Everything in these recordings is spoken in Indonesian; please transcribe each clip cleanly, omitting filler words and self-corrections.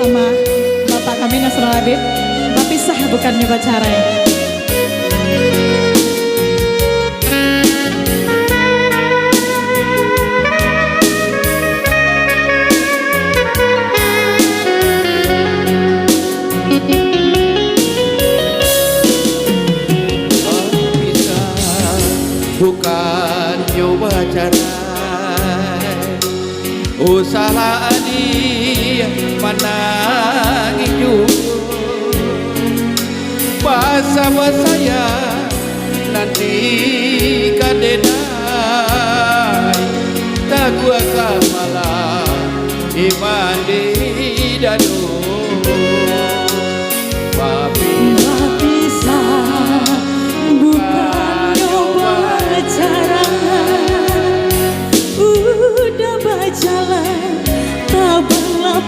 bersama Bapak kami Nasrul Habib. Tapi sah bukan nyoba cara ya. Bukan nyoba cara usaha dia menang hidup bahasa saya nanti kadenai tak gua kamalah iman di dadu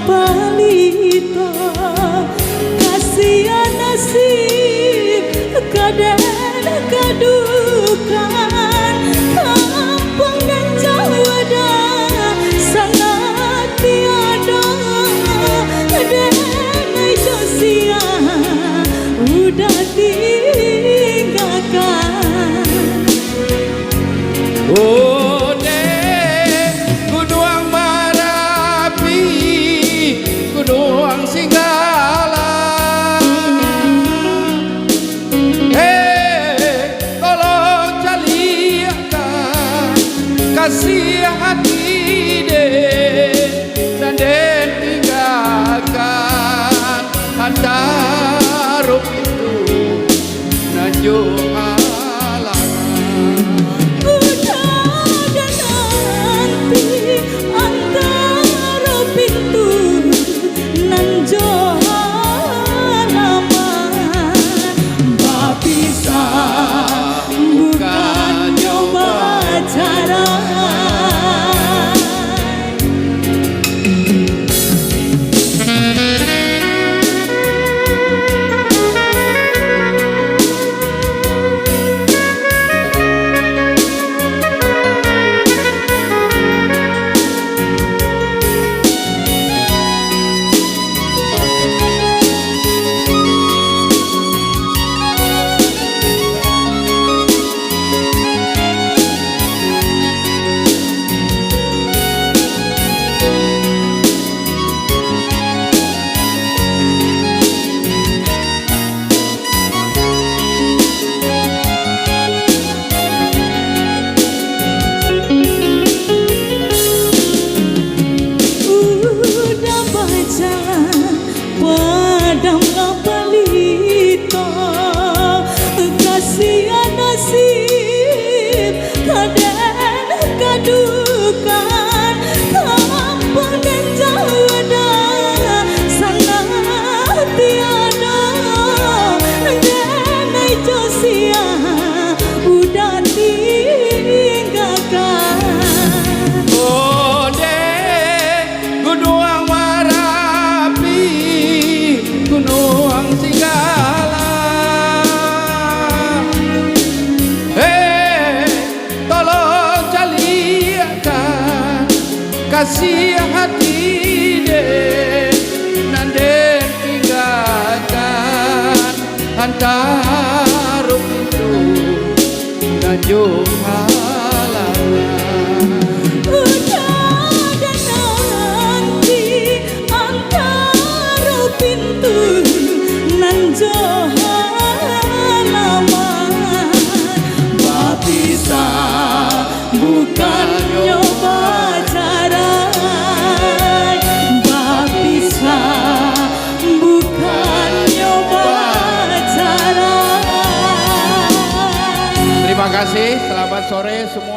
palito kasihan nasib kaden kadukan kampung dan jawada sangat tiada denai josia udah tinggalkan. Kasih hati dan tinggalkan antara pintu nanjo halangan. Udah dan nanti antara pintu nanjo halaman mbak bisa bukan nyoba cara. Padamlah palito kasihan nasib kaden kadukan kampung dan jawada sangat tiada denai josia udah tinggalkan. Gunung Singgala, tolong jalikan kasih hati nanden tinggalkan antara pintu nanjo halangan. Bukan nyoba cara, mbak bisa bukan nyoba cara. Terima kasih, selamat sore semua.